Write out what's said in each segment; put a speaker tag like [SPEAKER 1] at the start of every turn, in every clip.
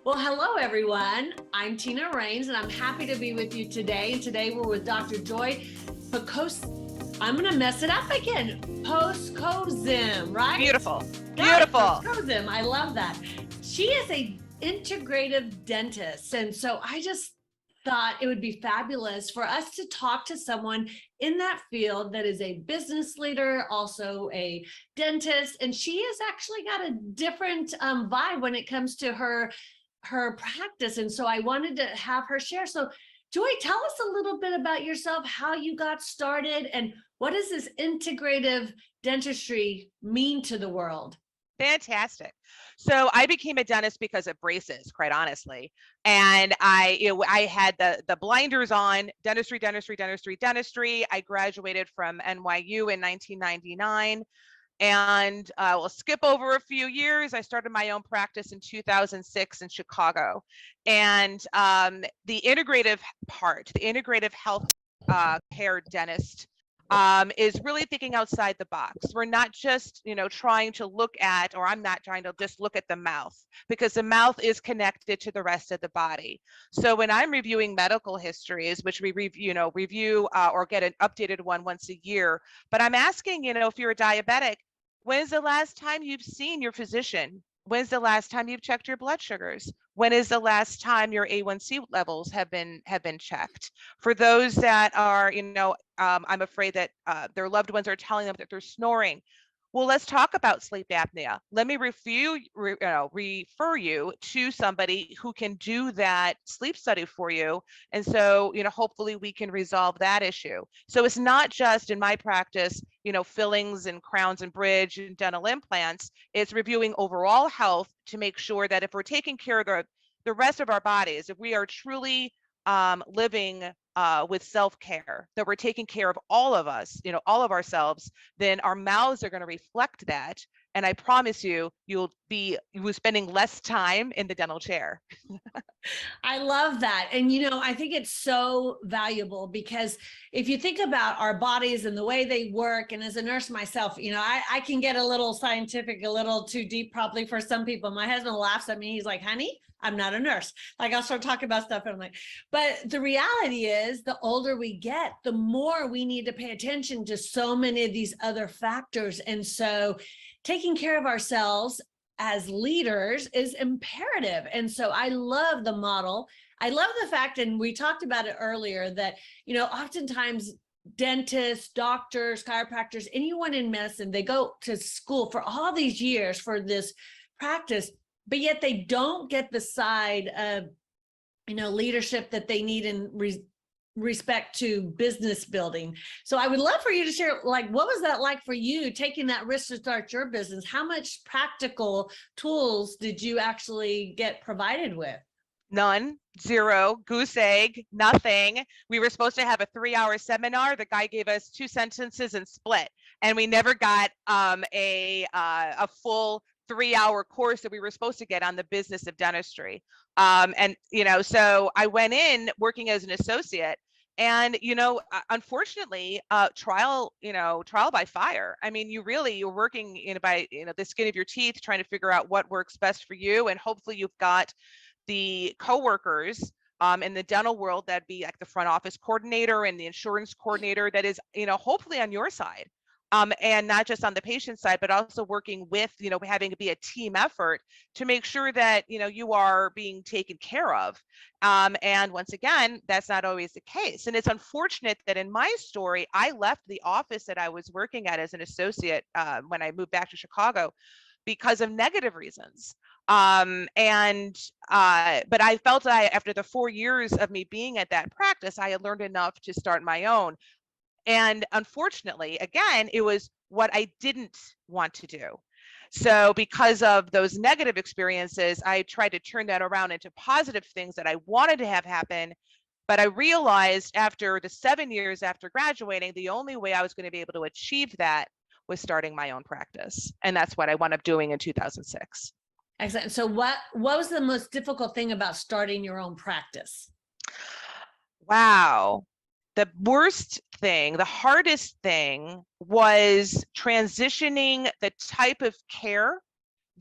[SPEAKER 1] Well, hello, everyone. I'm Tina Rains, and I'm happy to be with you today. And today we're with Dr. Joy Poskozim. I'm going to mess it up again. Poskozim, right?
[SPEAKER 2] Beautiful.
[SPEAKER 1] Got it,
[SPEAKER 2] Beautiful.
[SPEAKER 1] Poskozim. I love that. She is a integrative dentist. And so I just thought it would be fabulous for us to talk to someone in that field that is a business leader, also a dentist. And she has actually got a different vibe when it comes to her practice. And so I wanted to have her share. So Joy, tell us a little bit about yourself, how you got started, and what does this integrative dentistry mean to the world?
[SPEAKER 2] Fantastic. So I became a dentist because of braces, quite honestly. And I had the blinders on, dentistry. I graduated from NYU in 1999. And we'll skip over a few years. I started my own practice in 2006 in Chicago. And the integrative health care dentist is really thinking outside the box. We're not just, trying to look at, or I'm not trying to just look at the mouth, because the mouth is connected to the rest of the body. So when I'm reviewing medical histories, which we review or get an updated one once a year, but I'm asking, if you're a diabetic, when's the last time you've seen your physician? When's the last time you've checked your blood sugars? When is the last time your A1C levels have been checked? For those that are, I'm afraid that their loved ones are telling them that they're snoring. Well, let's talk about sleep apnea. Let me refer you to somebody who can do that sleep study for you. And so, hopefully we can resolve that issue. So it's not just in my practice, fillings and crowns and bridge and dental implants. It's reviewing overall health to make sure that if we're taking care of the rest of our bodies, if we are truly living with self-care, that we're taking care of all of us, all of ourselves, then our mouths are going to reflect that. And I promise you'll be spending less time in the dental chair.
[SPEAKER 1] I love that. And, I think it's so valuable because if you think about our bodies and the way they work, and as a nurse myself, I can get a little scientific, a little too deep probably for some people. My husband laughs at me. He's like, honey, I'm not a nurse. Like I'll start talking about stuff and I'm like, but the reality is the older we get, the more we need to pay attention to so many of these other factors. And so taking care of ourselves as leaders is imperative. And so I love the model. I love the fact, and we talked about it earlier, that, oftentimes dentists, doctors, chiropractors, anyone in medicine, they go to school for all these years for this practice, but yet they don't get the side of, leadership that they need in respect to business building. So I would love for you to share, what was that like for you taking that risk to start your business? How much practical tools did you actually get provided with?
[SPEAKER 2] None, zero, goose egg, nothing. We were supposed to have a 3-hour seminar. The guy gave us 2 sentences and split, and we never got a full 3-hour course that we were supposed to get on the business of dentistry. So I went in working as an associate, and unfortunately, trial by fire. I mean, you're working by the skin of your teeth, trying to figure out what works best for you, and hopefully you've got the coworkers in the dental world, that'd be like the front office coordinator and the insurance coordinator that is, hopefully on your side. And not just on the patient side, but also working with, having to be a team effort to make sure that, you are being taken care of. And once again, that's not always the case. And it's unfortunate that in my story, I left the office that I was working at as an associate when I moved back to Chicago because of negative reasons. But I felt that after the 4 years of me being at that practice, I had learned enough to start my own. And unfortunately, again, it was what I didn't want to do. So because of those negative experiences, I tried to turn that around into positive things that I wanted to have happen. But I realized after the 7 years after graduating, the only way I was going to be able to achieve that was starting my own practice. And that's what I wound up doing in 2006.
[SPEAKER 1] Excellent. So what was the most difficult thing about starting your own practice?
[SPEAKER 2] Wow. The worst thing, the hardest thing was transitioning the type of care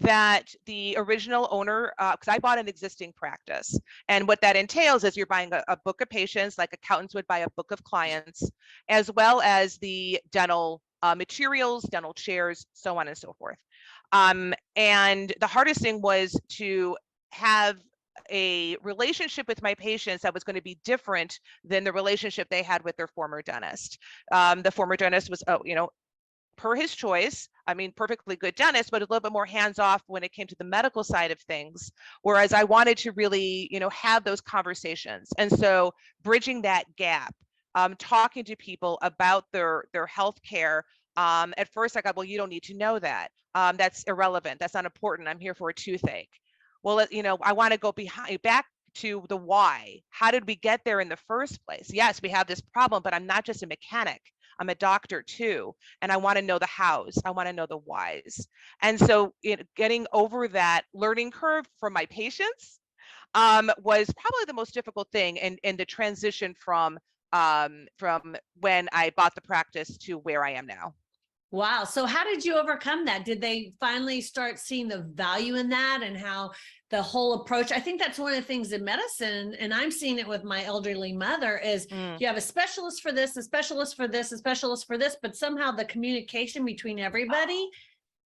[SPEAKER 2] that the original owner, because I bought an existing practice, and what that entails is you're buying a book of patients, like accountants would buy a book of clients, as well as the dental materials, dental chairs, so on and so forth. And the hardest thing was to have a relationship with my patients that was going to be different than the relationship they had with their former dentist. The former dentist was, per his choice, I mean, perfectly good dentist, but a little bit more hands-off when it came to the medical side of things. Whereas I wanted to really, have those conversations. And so bridging that gap, talking to people about their health care. At first I got, well, you don't need to know that. That's irrelevant. That's not important. I'm here for a toothache. Well, I want to go back to the why. How did we get there in the first place? Yes, we have this problem, but I'm not just a mechanic. I'm a doctor too, and I want to know the hows. I want to know the whys. And so getting over that learning curve for my patients was probably the most difficult thing in the transition from when I bought the practice to where I am now.
[SPEAKER 1] Wow. So how did you overcome that? Did they finally start seeing the value in that and how the whole approach? I think that's one of the things in medicine, and I'm seeing it with my elderly mother, is you have a specialist for this, a specialist for this, a specialist for this, but somehow the communication between everybody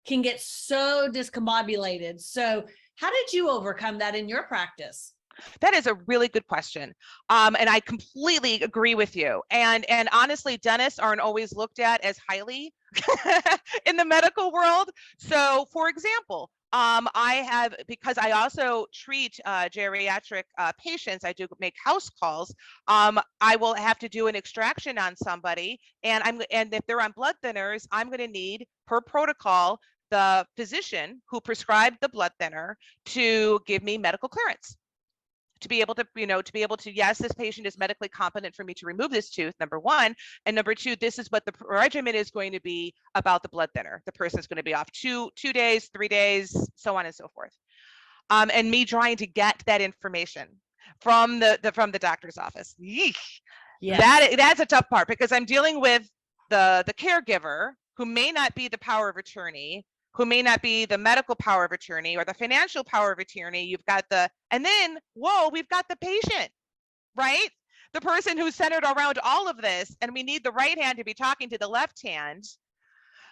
[SPEAKER 1] can get so discombobulated. So how did you overcome that in your practice?
[SPEAKER 2] That is a really good question. And I completely agree with you. And honestly, dentists aren't always looked at as highly in the medical world. So for example, because I also treat geriatric patients, I do make house calls. I will have to do an extraction on somebody, and if they're on blood thinners, I'm going to need, per protocol, the physician who prescribed the blood thinner to give me medical clearance. To be able to, yes, this patient is medically competent for me to remove this tooth, number one. And number two, this is what the regimen is going to be about the blood thinner. The person is going to be off 2 days, 3 days, so on and so forth. And me trying to get that information from the doctor's office. Yeesh. Yes. That's a tough part, because I'm dealing with the caregiver who may not be the power of attorney, who may not be the medical power of attorney or the financial power of attorney. You've got and then, whoa, we've got the patient, right? The person who's centered around all of this, and we need the right hand to be talking to the left hand.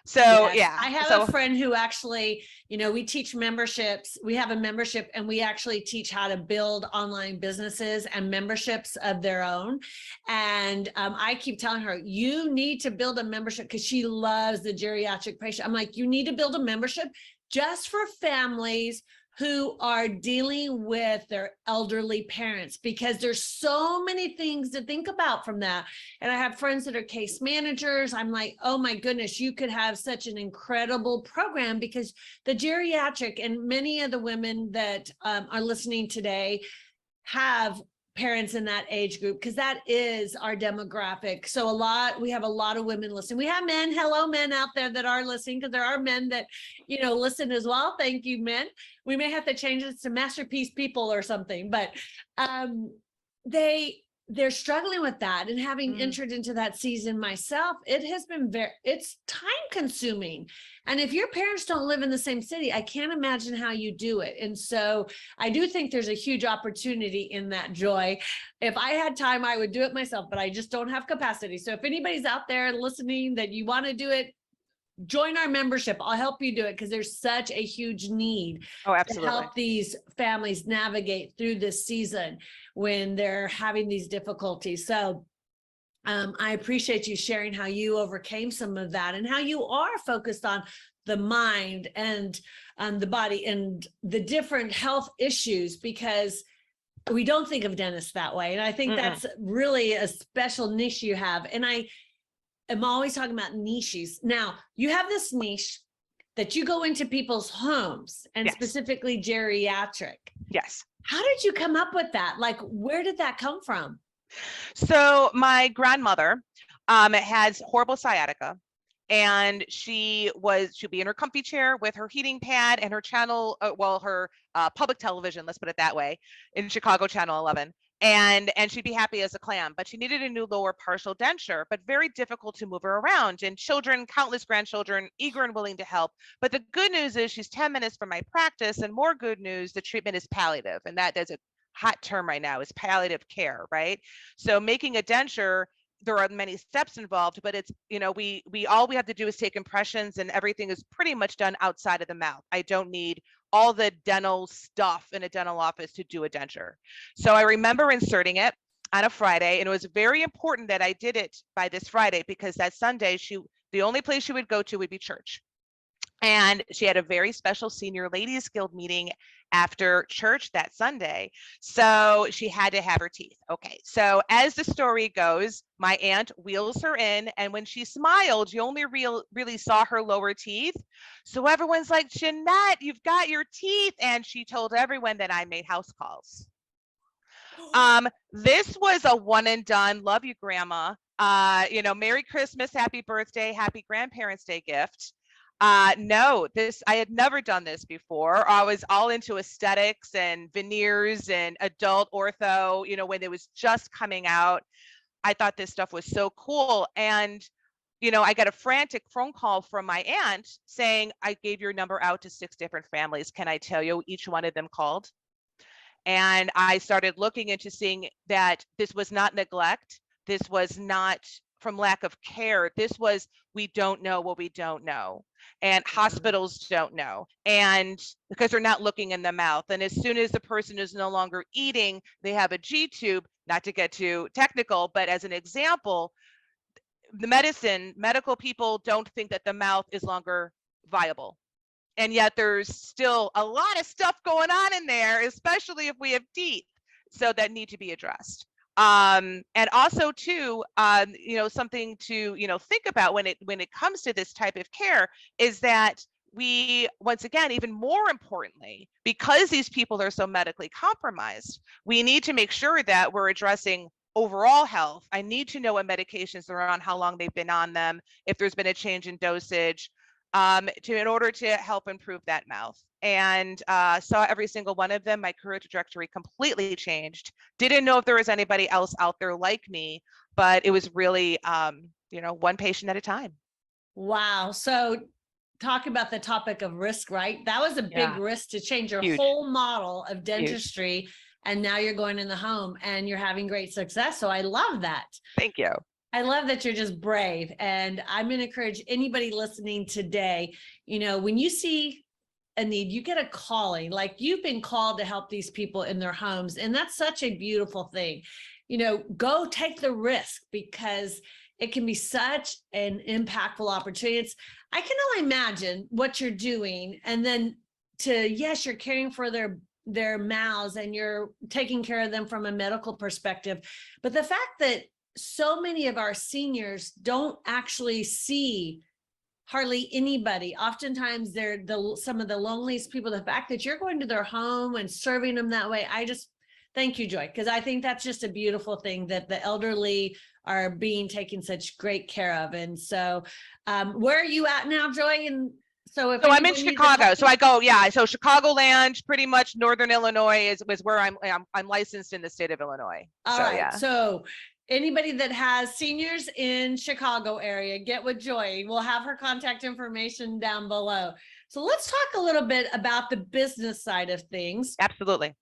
[SPEAKER 2] So yes. Yeah,
[SPEAKER 1] I have a friend who actually, we teach memberships. We have a membership, and we actually teach how to build online businesses and memberships of their own. And I keep telling her, you need to build a membership, because she loves the geriatric patient. I'm like, you need to build a membership just for families who are dealing with their elderly parents, because there's so many things to think about from that. And I have friends that are case managers. I'm like, oh my goodness, you could have such an incredible program, because the geriatric, and many of the women that are listening today have parents in that age group, because that is our demographic. So we have a lot of women listening. We have men. Hello, men out there that are listening, because there are men that, listen as well. Thank you, men. We may have to change this to masterpiece people or something, but they're struggling with that. And having entered into that season myself, it has been it's time consuming. And if your parents don't live in the same city, I can't imagine how you do it. And so I do think there's a huge opportunity in that, Joy. If I had time, I would do it myself, but I just don't have capacity. So if anybody's out there listening that you want to do it, join our membership. I'll help you do it, because there's such a huge need to help these families navigate through this season when they're having these difficulties. So I appreciate you sharing how you overcame some of that, and how you are focused on the mind and the body and the different health issues, because we don't think of dentists that way. And I think that's really a special niche you have. And I'm always talking about niches. Now, you have this niche that you go into people's homes, and specifically geriatric.
[SPEAKER 2] Yes.
[SPEAKER 1] How did you come up with that? Like, where did that come from?
[SPEAKER 2] So my grandmother has horrible sciatica, and she'd be in her comfy chair with her heating pad and her channel, her public television, let's put it that way, in Chicago, Channel 11. and she'd be happy as a clam. But she needed a new lower partial denture, but very difficult to move her around. And children, countless grandchildren, eager and willing to help. But the good news is she's 10 minutes from my practice, and more good news, the treatment is palliative, and that is a hot term right now, is palliative care, right? So making a denture, there are many steps involved, but it's, we all we have to do is take impressions, and everything is pretty much done outside of the mouth. I don't need all the dental stuff in a dental office to do a denture. So I remember inserting it on a Friday, and it was very important that I did it by this Friday, because that Sunday the only place she would go to would be church. And she had a very special senior ladies guild meeting after church that Sunday. So she had to have her teeth. Okay. So as the story goes, my aunt wheels her in, and when she smiled, you only really saw her lower teeth. So everyone's like, Jeanette, you've got your teeth. And she told everyone that I made house calls. This was a one and done. Love you, Grandma. Merry Christmas, happy birthday, happy Grandparents' Day gift. No, I had never done this before. I was all into aesthetics and veneers and adult ortho, when it was just coming out. I thought this stuff was so cool. And, I got a frantic phone call from my aunt saying, I gave your number out to 6 different families. Can I tell you, each one of them called? And I started looking into seeing that this was not neglect. This was not from lack of care. This was, we don't know what we don't know. And hospitals don't know. And because they're not looking in the mouth. And as soon as the person is no longer eating, they have a G tube, not to get too technical, but as an example, the medical people don't think that the mouth is longer viable. And yet there's still a lot of stuff going on in there, especially if we have teeth, so that need to be addressed. And also too, something to, think about when it comes to this type of care is that we, once again, even more importantly, because these people are so medically compromised, we need to make sure that we're addressing overall health. I need to know what medications they're on, how long they've been on them, if there's been a change in dosage, in order to help improve that mouth. And saw every single one of them. My career trajectory completely changed. Didn't know if there was anybody else out there like me, but it was really, one patient at a time.
[SPEAKER 1] Wow. So talk about the topic of risk, right? That was a big risk to change your whole model of dentistry. Huge. And now you're going in the home and you're having great success. So I love that.
[SPEAKER 2] Thank you.
[SPEAKER 1] I love that you're just brave. And I'm going to encourage anybody listening today, when you see a need, you get a calling, like you've been called to help these people in their homes. And that's such a beautiful thing. Go take the risk, because it can be such an impactful opportunity. I can only imagine what you're doing. And then yes, you're caring for their mouths and you're taking care of them from a medical perspective. But the fact that so many of our seniors don't actually see hardly anybody. Oftentimes they're some of the loneliest people. The fact that you're going to their home and serving them that way, I just thank you, Joy, because I think that's just a beautiful thing that the elderly are being taken such great care of. And so where are you at now, Joy? And so
[SPEAKER 2] I'm in Chicago. So I go, so Chicagoland, pretty much Northern Illinois was where I'm licensed in the state of Illinois.
[SPEAKER 1] All right. Yeah. So anybody that has seniors in Chicago area, get with Joy. We'll have her contact information down below. So let's talk a little bit about the business side of things.
[SPEAKER 2] Absolutely.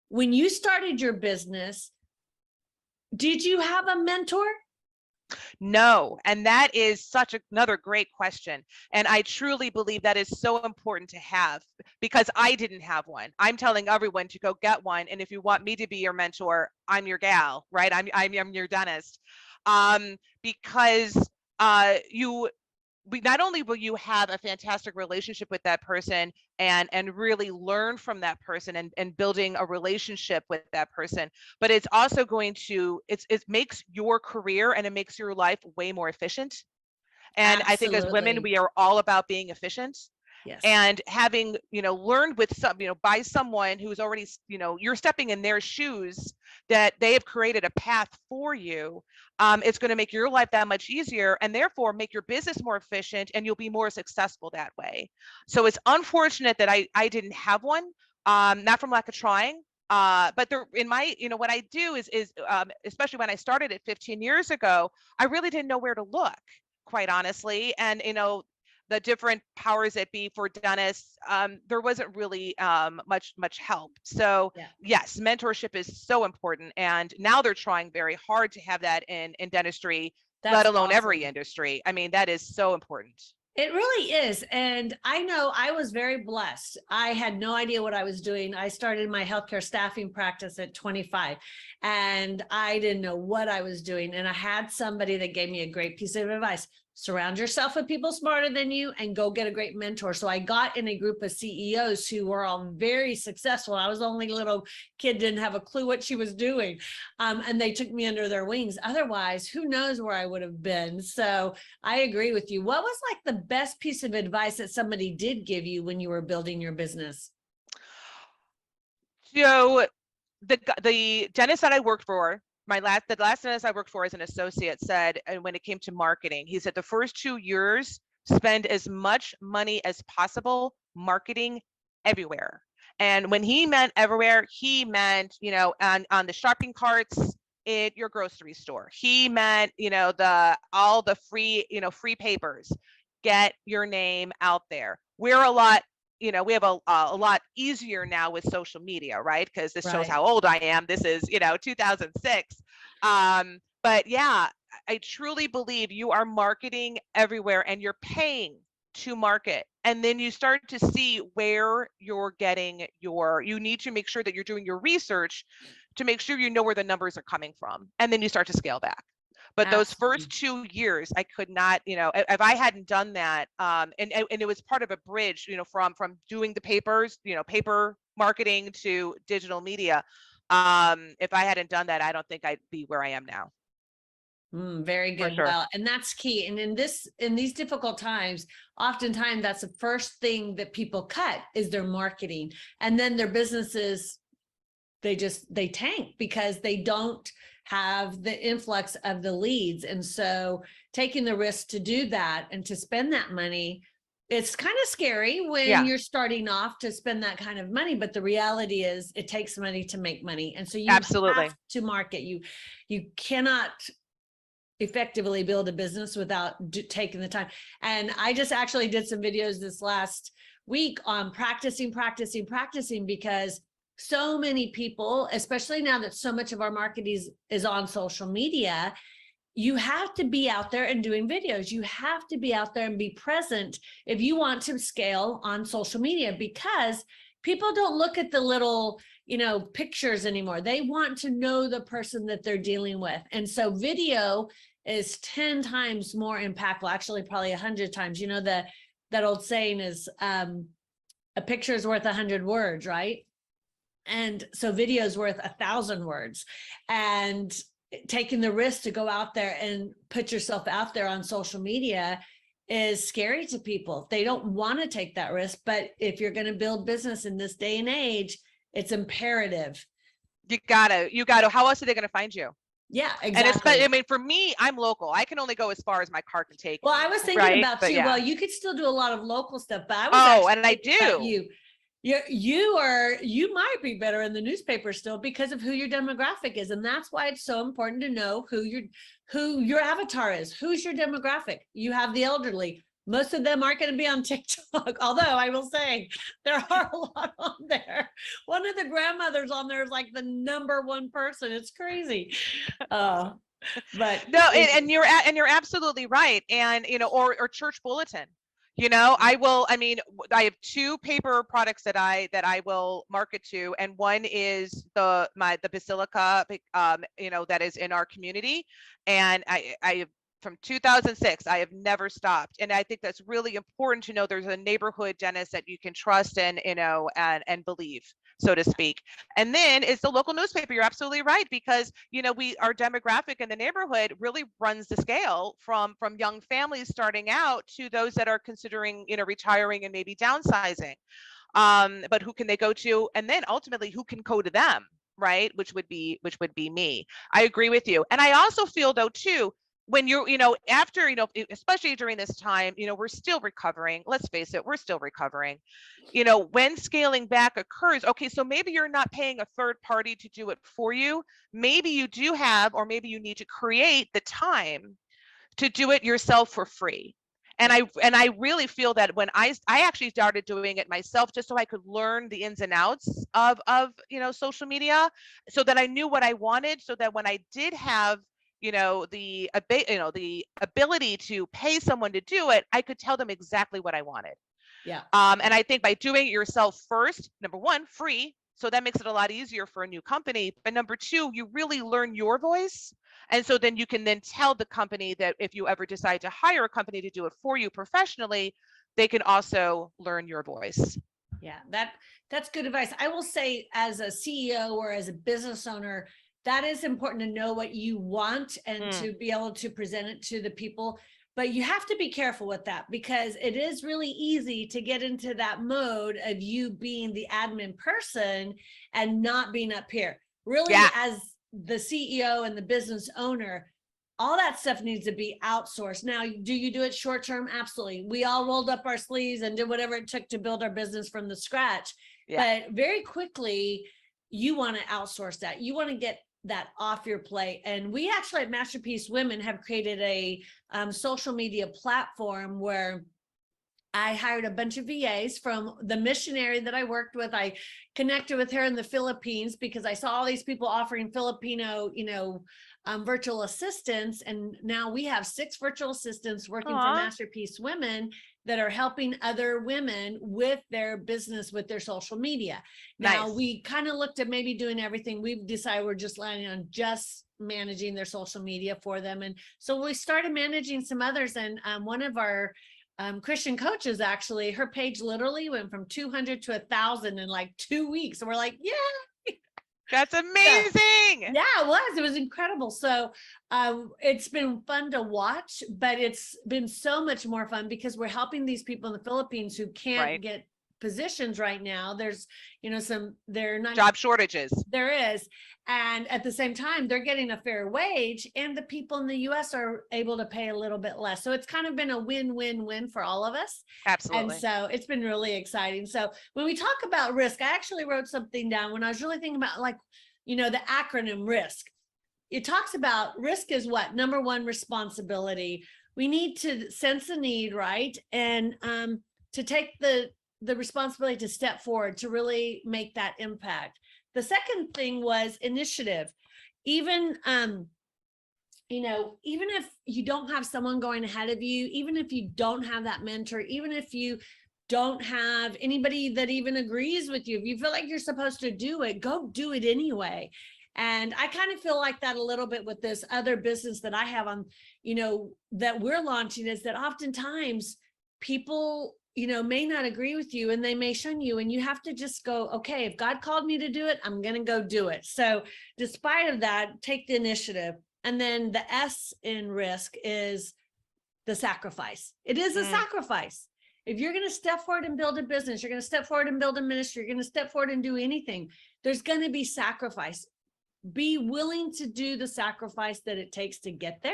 [SPEAKER 1] When you started your business, did you have a mentor?
[SPEAKER 2] No. And that is another great question. And I truly believe that is so important to have, because I didn't have one. I'm telling everyone to go get one. And if you want me to be your mentor, I'm your gal, right? I'm your dentist. Because not only will you have a fantastic relationship with that person and really learn from that person and building a relationship with that person, but it's also going to, it makes your career and it makes your life way more efficient. And absolutely. I think as women, we are all about being efficient. Yes. And having, learned with by someone who's already, you're stepping in their shoes, that they have created a path for you. It's going to make your life that much easier, and therefore make your business more efficient, and you'll be more successful that way. So it's unfortunate that I didn't have one, not from lack of trying, But there, in my, what I do is especially when I started it 15 years ago, I really didn't know where to look, quite honestly. And, the different powers that be for dentists, there wasn't really much help. So
[SPEAKER 1] Yeah.
[SPEAKER 2] yes, mentorship is so important. And now they're trying very hard to have that in dentistry, let
[SPEAKER 1] That's
[SPEAKER 2] alone every
[SPEAKER 1] awesome.
[SPEAKER 2] industry. I mean, that is so important.
[SPEAKER 1] It really is. And I know I was very blessed. I had no idea what I was doing. I started my healthcare staffing practice at 25 and I didn't know what I was doing. And I had somebody that gave me a great piece of advice. Surround yourself with people smarter than you and go get a great mentor. So I got in a group of CEOs who were all very successful. I was the only little kid, didn't have a clue what she was doing. And they took me under their wings. Otherwise, who knows where I would have been. So I agree with you. What was like the best piece of advice that somebody did give you when you were building your business?
[SPEAKER 2] So the dentist that I worked for, the last dentist I worked for as an associate said, and when it came to marketing, he said the first 2 years, spend as much money as possible marketing everywhere. And when he meant everywhere, he meant, on the shopping carts at your grocery store. He meant, all the free papers. Get your name out there. We're a lot we have a lot easier now with social media, right? Because this shows
[SPEAKER 1] Right.
[SPEAKER 2] how old I am. This is, 2006. But yeah, I truly believe you are marketing everywhere and you're paying to market. And then you start to see where you're getting you need to make sure that you're doing your research to make sure you know where the numbers are coming from. And then you start to scale back. But those first
[SPEAKER 1] Absolutely.
[SPEAKER 2] 2 years, I could not, if I hadn't done that, and it was part of a bridge, from doing the papers, paper marketing to digital media. If I hadn't done that, I don't think I'd be where I am now.
[SPEAKER 1] Very
[SPEAKER 2] For
[SPEAKER 1] good.
[SPEAKER 2] sure.
[SPEAKER 1] Well, and that's key. And in these difficult times, oftentimes that's the first thing that people cut is their marketing. And then their businesses, they tank because they don't have the influx of the leads. And so taking the risk to do that and to spend that money, it's kind of scary when
[SPEAKER 2] Yeah,
[SPEAKER 1] you're starting off to spend that kind of money, but the reality is it takes money to make money. And so you
[SPEAKER 2] absolutely.
[SPEAKER 1] have to market. You cannot effectively build a business without taking the time. And I just actually did some videos this last week on practicing because so many people, especially now that so much of our marketing is on social media, you have to be out there and doing videos. You have to be out there and be present if you want to scale on social media, because people don't look at the little, pictures anymore. They want to know the person that they're dealing with. And so video is 10 times more impactful, actually probably 100 times. That old saying is a picture is worth 100 words, right? And so video is worth 1,000 words. And taking the risk to go out there and put yourself out there on social media is scary to people. They don't want to take that risk. But if you're going to build business in this day and age, it's imperative.
[SPEAKER 2] You gotta. How else are they going to find you?
[SPEAKER 1] Yeah,
[SPEAKER 2] And
[SPEAKER 1] exactly.
[SPEAKER 2] I mean, for me, I'm local. I can only go as far as my car can take
[SPEAKER 1] Well, I
[SPEAKER 2] me,
[SPEAKER 1] was thinking
[SPEAKER 2] right?
[SPEAKER 1] about
[SPEAKER 2] But
[SPEAKER 1] too, well,
[SPEAKER 2] yeah.
[SPEAKER 1] you could still do a lot of local stuff, but I was
[SPEAKER 2] Oh,
[SPEAKER 1] actually
[SPEAKER 2] and I
[SPEAKER 1] thinking about
[SPEAKER 2] do.
[SPEAKER 1] you. You might be better in the newspaper still because of who your demographic is. And that's why it's so important to know who your avatar is. Who's your demographic? You have the elderly. Most of them aren't going to be on TikTok, although I will say there are a lot on there. One of the grandmothers on there is like the #1 person. It's crazy. But
[SPEAKER 2] No, and you're absolutely right. And or church bulletin. I have two paper products that I will market to, and one is the basilica, that is in our community, and I from 2006, I have never stopped, and I think that's really important to know. There's a neighborhood dentist that you can trust and and believe, so to speak. And then it's the local newspaper. You're absolutely right, because our demographic in the neighborhood really runs the scale from young families starting out to those that are considering retiring and maybe downsizing. But who can they go to, and then ultimately who can go to them, right? Which would be me. I agree with you, and I also feel though too, when you're, after, especially during this time, we're still recovering. Let's face it, we're still recovering. When scaling back occurs, okay, so maybe you're not paying a third party to do it for you. Maybe you do have, or maybe you need to create the time to do it yourself for free. And I really feel that when I actually started doing it myself, just so I could learn the ins and outs of social media, so that I knew what I wanted, so that when I did have the ability to pay someone to do it, I could tell them exactly what I wanted.
[SPEAKER 1] Yeah.
[SPEAKER 2] And I think by doing it yourself first, number one, free, so that makes it a lot easier for a new company. But number two, you really learn your voice. And so then you can then tell the company that if you ever decide to hire a company to do it for you professionally, they can also learn your voice.
[SPEAKER 1] Yeah, that's good advice. I will say, as a CEO or as a business owner, that is important to know what you want and to be able to present it to the people. But you have to be careful with that, because it is really easy to get into that mode of you being the admin person and not being up here. Really, as the CEO and the business owner, all that stuff needs to be outsourced. Now, do you do it short term? Absolutely. We all rolled up our sleeves and did whatever it took to build our business from the scratch. But very quickly, you want to outsource that. You want to get that off your plate. And we actually at Masterpiece Women have created a social media platform where I hired a bunch of VAs from the missionary that I worked with. I connected with her in the Philippines because I saw all these people offering Filipino, virtual assistants. And now we have 6 virtual assistants working for Masterpiece Women that are helping other women with their business, with their social media. Now, we kind of looked at maybe doing everything. We've decided we're just landing on just managing their social media for them. And so we started managing some others. And one of our Christian coaches, actually, her page literally went from 200 to 1,000 in like 2 weeks. And we're like, yeah.
[SPEAKER 2] That's amazing.
[SPEAKER 1] Yeah, it was incredible. So it's been fun to watch, but it's been so much more fun because we're helping these people in the Philippines who can't get positions right now. There's, they're not
[SPEAKER 2] job shortages.
[SPEAKER 1] There is. And at the same time, they're getting a fair wage, and the people in the US are able to pay a little bit less. So it's kind of been a win-win-win for all of us.
[SPEAKER 2] Absolutely.
[SPEAKER 1] And so it's been really exciting. So when we talk about risk, I actually wrote something down when I was really thinking about, the acronym risk. It talks about risk is what? Number one, responsibility. We need to sense the need, right? And to take the responsibility to step forward to really make that impact. The second thing was initiative. Even even if you don't have someone going ahead of you, even if you don't have that mentor, even if you don't have anybody that even agrees with you, if you feel like you're supposed to do it, go do it anyway. And I kind of feel like that a little bit with this other business that I have on, that we're launching, is that oftentimes people may not agree with you and they may shun you, and you have to just go, okay, if God called me to do it, I'm going to go do it. So despite of that, take the initiative. And then the S in risk is the sacrifice. It is a sacrifice. If you're going to step forward and build a business, you're going to step forward and build a ministry, you're going to step forward and do anything, there's going to be sacrifice. Be willing to do the sacrifice that it takes to get there,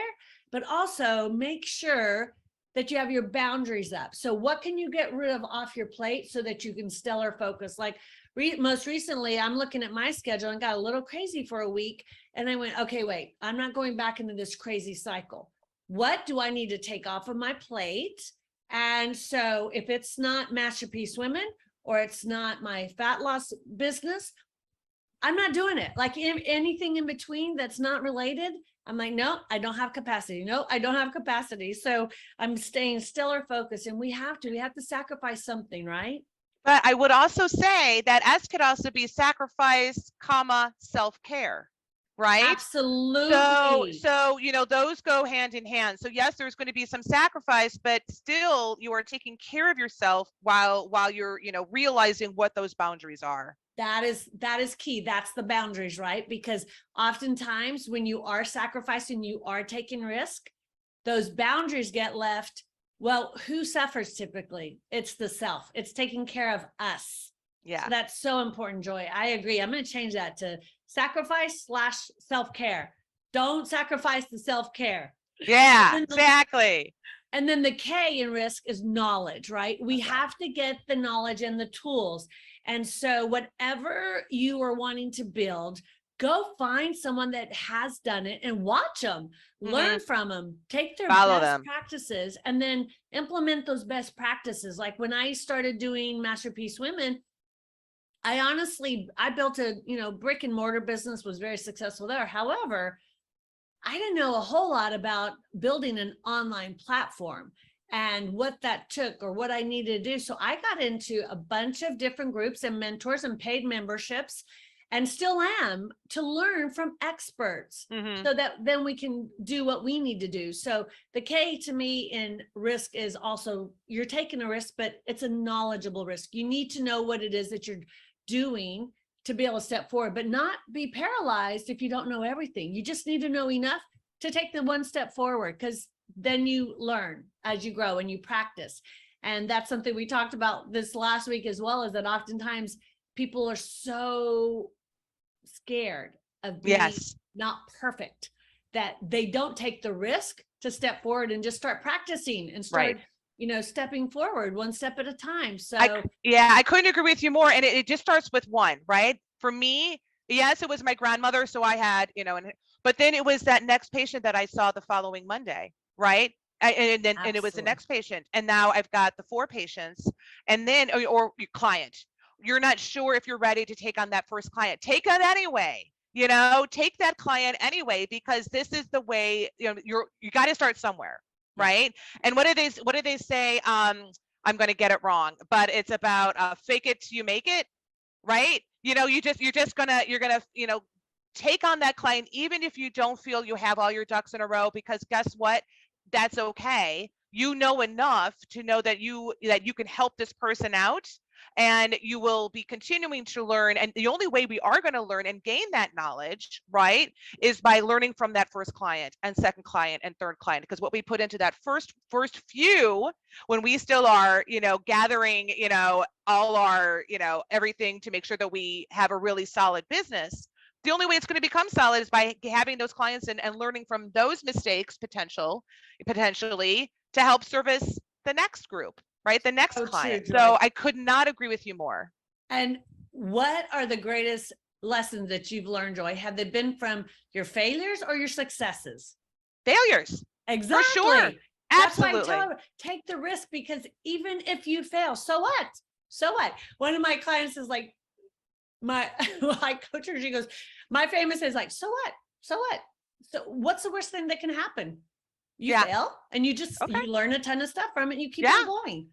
[SPEAKER 1] but also make sure that you have your boundaries up. So what can you get rid of off your plate so that you can stellar focus? Like most recently, I'm looking at my schedule and got a little crazy for a week. And I went, okay, wait, I'm not going back into this crazy cycle. What do I need to take off of my plate? And so if it's not Masterpiece Women, or it's not my fat loss business, I'm not doing it. Like anything in between that's not related, I'm like, no, I don't have capacity. No, I don't have capacity. So I'm staying stellar focused, and we have to sacrifice something, right?
[SPEAKER 2] But I would also say that S could also be sacrifice, self-care, right?
[SPEAKER 1] Absolutely.
[SPEAKER 2] So those go hand in hand. So yes, there's going to be some sacrifice, but still you are taking care of yourself while you're, realizing what those boundaries are.
[SPEAKER 1] That is key. That's the boundaries, right? Because oftentimes when you are sacrificing, you are taking risk, those boundaries get left. Well, who suffers typically? It's the self. It's taking care of us.
[SPEAKER 2] Yeah.
[SPEAKER 1] So that's so important, Joy. I agree. I'm going to change that to sacrifice / self-care. Don't sacrifice the self-care.
[SPEAKER 2] Yeah,
[SPEAKER 1] And then
[SPEAKER 2] exactly.
[SPEAKER 1] and then the K in risk is knowledge, right? We have to get the knowledge and the tools. And so whatever you are wanting to build, go find someone that has done it and watch them, learn from them, take their
[SPEAKER 2] Follow
[SPEAKER 1] best
[SPEAKER 2] them.
[SPEAKER 1] practices, and then implement those best practices. Like when I started doing Masterpiece Women, I built a, brick and mortar business, was very successful there. However, I didn't know a whole lot about building an online platform and what that took or what I needed to do. So I got into a bunch of different groups and mentors and paid memberships, and still am, to learn from experts so that then we can do what we need to do. So the K to me in risk is also, you're taking a risk, but it's a knowledgeable risk. You need to know what it is that you're doing to be able to step forward, but not be paralyzed if you don't know everything. You just need to know enough to take the one step forward, because then you learn as you grow and you practice. And that's something we talked about this last week as well, is that oftentimes people are so scared of being not perfect that they don't take the risk to step forward and just start practicing and start stepping forward one step at a time. So
[SPEAKER 2] I couldn't agree with you more. And it just starts with one, right? For me, yes, it was my grandmother. So I had, but then it was that next patient that I saw the following Monday, right? And it was the next patient. And now I've got the 4 patients, and then, or your client. You're not sure if you're ready to take on that first client. Take it anyway. Take that client anyway, because this is the way, you got to start somewhere. Right. And what do they say? I'm going to get it wrong, but it's about fake it till you make it. Right. You're going to take on that client, even if you don't feel you have all your ducks in a row, because guess what? That's okay. You know enough to know that you can help this person out, and you will be continuing to learn. And the only way we are going to learn and gain that knowledge, right, is by learning from that first client and second client and third client. Because what we put into that first few, when we still are, gathering, all our, everything to make sure that we have a really solid business, the only way it's going to become solid is by having those clients and learning from those mistakes potentially to help service the next group, right? The next client.
[SPEAKER 1] True,
[SPEAKER 2] so I could not agree with you more.
[SPEAKER 1] And what are the greatest lessons that you've learned, Joy? Have they been from your failures or your successes?
[SPEAKER 2] Failures.
[SPEAKER 1] Exactly.
[SPEAKER 2] For sure. Absolutely.
[SPEAKER 1] That's why I tell her, take the risk, because even if you fail, so what? So what? One of my clients is like, my coach, she goes, my famous is like, so what? So what? So what's the worst thing that can happen? You fail, and you just you learn a ton of stuff from it, and you keep on going.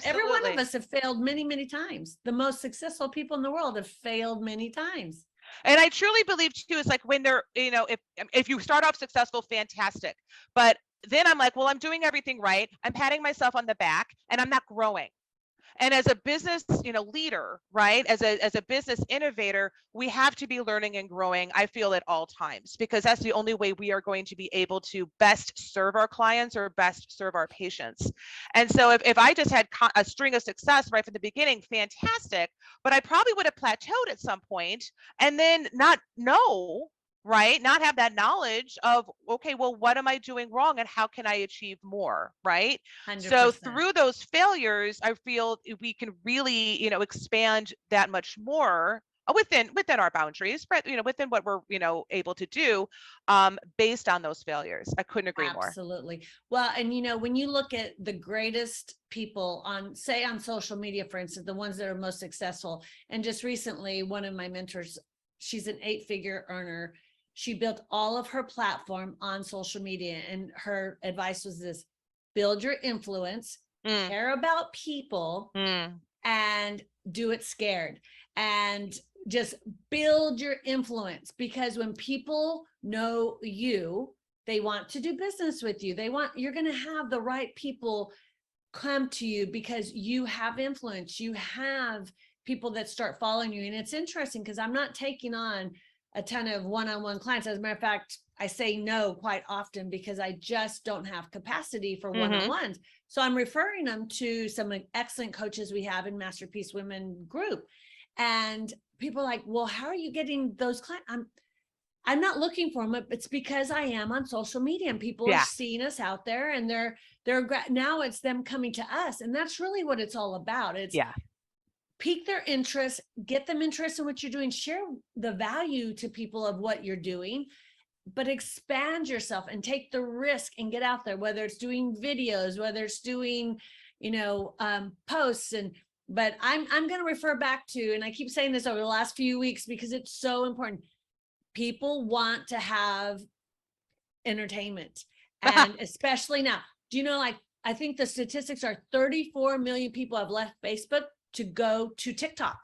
[SPEAKER 1] Every one of us have failed many, many times. The most successful people in the world have failed many times.
[SPEAKER 2] And I truly believe too, it's like when they're, if you start off successful, fantastic. But then I'm like, well, I'm doing everything right. I'm patting myself on the back, and I'm not growing. And as a business, leader, right, as a business innovator, we have to be learning and growing, I feel, at all times, because that's the only way we are going to be able to best serve our clients or best serve our patients. And so if I just had a string of success right from the beginning, fantastic, but I probably would have plateaued at some point and then not know, right, not have that knowledge of, okay, well, what am I doing wrong and how can I achieve more, right?
[SPEAKER 1] 100%.
[SPEAKER 2] So through those failures, I feel we can really, expand that much more within our boundaries, but within what we're able to do, based on those failures. I couldn't agree more.
[SPEAKER 1] Absolutely. Well, and when you look at the greatest people on social media, for instance, the ones that are most successful, and just recently, one of my mentors, she's an 8-figure earner. She built all of her platform on social media, and her advice was this: build your influence, care about people, and do it scared. And just build your influence, because when people know you, they want to do business with you. You're going to have the right people come to you because you have influence. You have people that start following you. And it's interesting because I'm not taking on a ton of one-on-one clients. As a matter of fact, I say no quite often because I just don't have capacity for one-on-ones. So I'm referring them to some excellent coaches we have in Masterpiece Women group. And people are like, well, how are you getting those clients? I'm not looking for them. It's because I am on social media and people are seeing us out there, and now it's them coming to us. And that's really what it's all about. It's pique their interest, get them interested in what you're doing, share the value to people of what you're doing, but expand yourself and take the risk and get out there, whether it's doing videos, whether it's doing, posts. But I'm going to refer back to, and I keep saying this over the last few weeks because it's so important. People want to have entertainment, and especially now, do you know, like, I think the statistics are 34 million people have left Facebook to go to TikTok.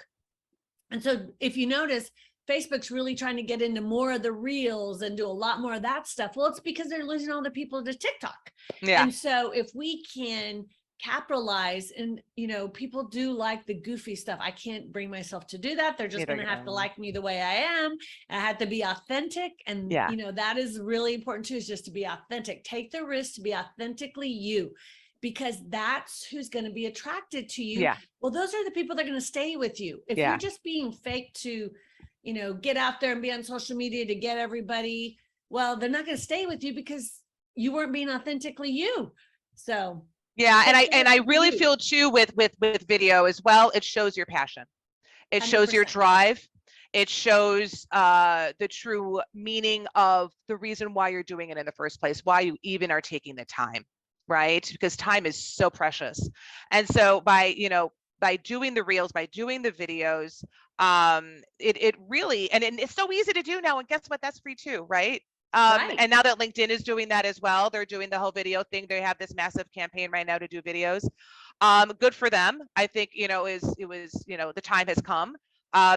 [SPEAKER 1] And so if you notice, Facebook's really trying to get into more of the reels and do a lot more of that stuff. Well, it's because they're losing all the people to TikTok. And so if we can capitalize, and people do like the goofy stuff. I can't bring myself to do that. They're just going to have to like me the way I am. I had to be authentic. And that is really important too, is just to be authentic. Take the risk to be authentically you, because that's who's going to be attracted to you. Well, those are the people that are going to stay with you. If you're just being fake to, get out there and be on social media to get everybody, well, they're not going to stay with you because you weren't being authentically you. So
[SPEAKER 2] and I really feel too with video as well, it shows your passion. It 100%. Shows your drive. It shows the true meaning of the reason why you're doing it in the first place, why you even are taking the time, right? Because time is so precious. And so by doing the reels, by doing the videos, it really, and it's so easy to do now. And guess what? That's free too, right? And now that LinkedIn is doing that as well, they're doing the whole video thing. They have this massive campaign right now to do videos. Good for them. I think, the time has come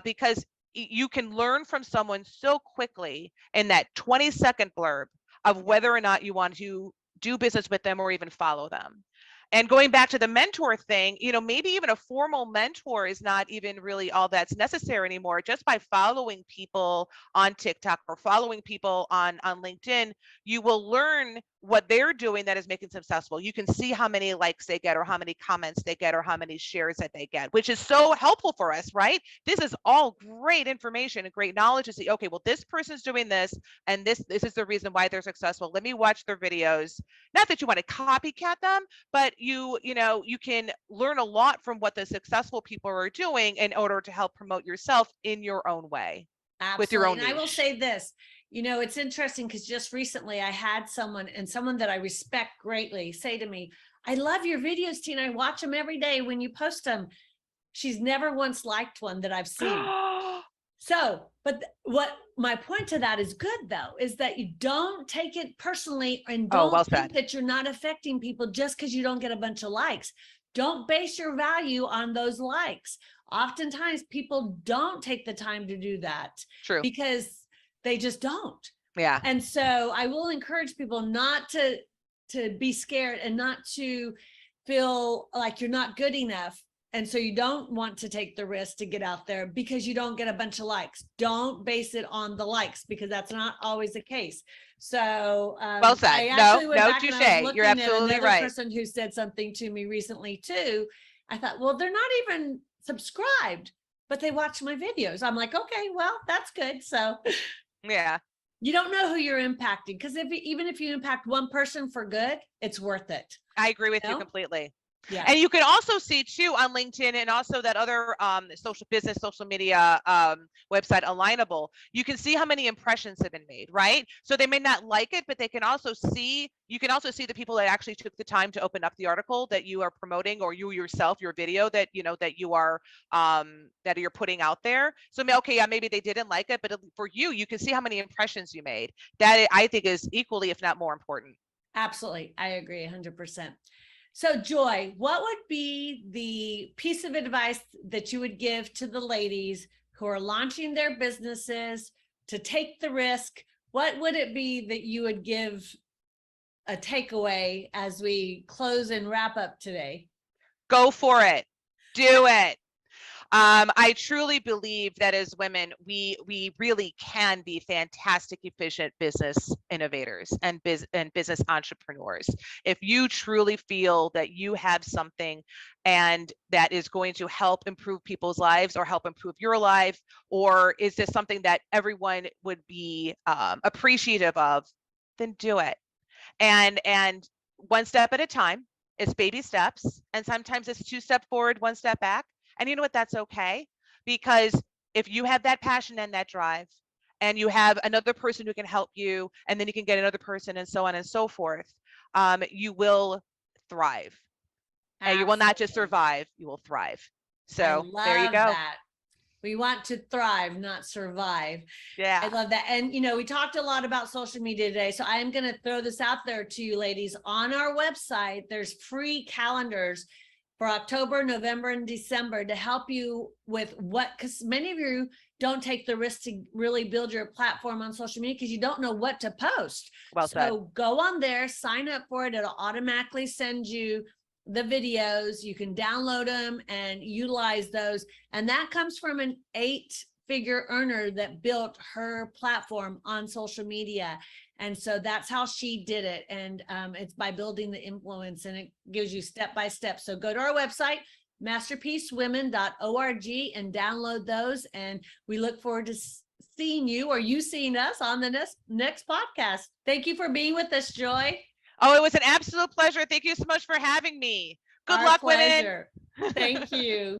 [SPEAKER 2] because you can learn from someone so quickly in that 20-second blurb of whether or not you want to do business with them or even follow them. And going back to the mentor thing, maybe even a formal mentor is not even really all that's necessary anymore. Just by following people on TikTok or following people on LinkedIn, you will learn what they're doing that is making them successful. You can see how many likes they get or how many comments they get or how many shares that they get, which is so helpful for us, right? This is all great information and great knowledge to see, okay, well, this person's doing this and this is the reason why they're successful. Let me watch their videos. Not that you want to copycat them, but you can learn a lot from what the successful people are doing in order to help promote yourself in your own way.
[SPEAKER 1] Absolutely.
[SPEAKER 2] With your own
[SPEAKER 1] niche. And I will say this, it's interesting because just recently I had someone that I respect greatly say to me, I love your videos, Tina. I watch them every day when you post them. She's never once liked one that I've seen. So, but what my point to that is good though, is that you don't take it personally and don't think that you're not affecting people just because you don't get a bunch of likes. Don't base your value on those likes. Oftentimes people don't take the time to do that.
[SPEAKER 2] True.
[SPEAKER 1] Because they just don't.
[SPEAKER 2] Yeah.
[SPEAKER 1] And so I will encourage people not to be scared and not to feel like you're not good enough. And so you don't want to take the risk to get out there because you don't get a bunch of likes. Don't base it on the likes because that's not always the case. So
[SPEAKER 2] well said.
[SPEAKER 1] I actually went back
[SPEAKER 2] touche.
[SPEAKER 1] and I was looking
[SPEAKER 2] You're absolutely
[SPEAKER 1] at another person who said something to me recently too. I thought, well, they're not even subscribed, but they watch my videos. I'm like, okay, well, that's good. So you don't know who you're impacting, because even if you impact one person for good, it's worth it.
[SPEAKER 2] I agree with you completely.
[SPEAKER 1] Yeah.
[SPEAKER 2] And you can also see too on LinkedIn and also that other social media website, Alignable, you can see how many impressions have been made, right? So they may not like it, but you can also see the people that actually took the time to open up the article that you are promoting, or you yourself, your video that you are that you're putting out there. So maybe they didn't like it, but for you can see how many impressions you made. That I think is equally, if not more important.
[SPEAKER 1] Absolutely. I agree 100%. So Joy, what would be the piece of advice that you would give to the ladies who are launching their businesses to take the risk? What would it be that you would give a takeaway as we close and wrap up today?
[SPEAKER 2] Go for it. Do it. I truly believe that as women, we really can be fantastic, efficient business innovators and business entrepreneurs. If you truly feel that you have something and that is going to help improve people's lives or help improve your life, or is this something that everyone would be appreciative of, then do it. And one step at a time. It's baby steps, and sometimes it's 2 steps forward, 1 step back. And you know what? That's okay, because if you have that passion and that drive, and you have another person who can help you, and then you can get another person, and so on and so forth, you will thrive. And you will not just
[SPEAKER 1] Absolutely.
[SPEAKER 2] survive; you will thrive.
[SPEAKER 1] I
[SPEAKER 2] So there you
[SPEAKER 1] love
[SPEAKER 2] go.
[SPEAKER 1] that. We want to thrive, not survive. I
[SPEAKER 2] Yeah.
[SPEAKER 1] love that. And, we talked a lot about social media today. So I am going to throw this out there to you ladies. On our website, there's free calendars for October, November, and December to help you with because many of you don't take the risk to really build your platform on social media because you don't know what to post.
[SPEAKER 2] Well said.
[SPEAKER 1] So go on there, sign up for it. It'll automatically send you the videos. You can download them and utilize those. And that comes from an 8-figure earner that built her platform on social media. And so that's how she did it. And it's by building the influence, and it gives you step by step. So go to our website, masterpiecewomen.org, and download those. And we look forward to seeing you, or you seeing us, on the next podcast. Thank you for being with us, Joy.
[SPEAKER 2] Oh, it was an absolute pleasure. Thank you so much for having me. Good
[SPEAKER 1] Our
[SPEAKER 2] luck,
[SPEAKER 1] pleasure.
[SPEAKER 2] women.
[SPEAKER 1] Thank you.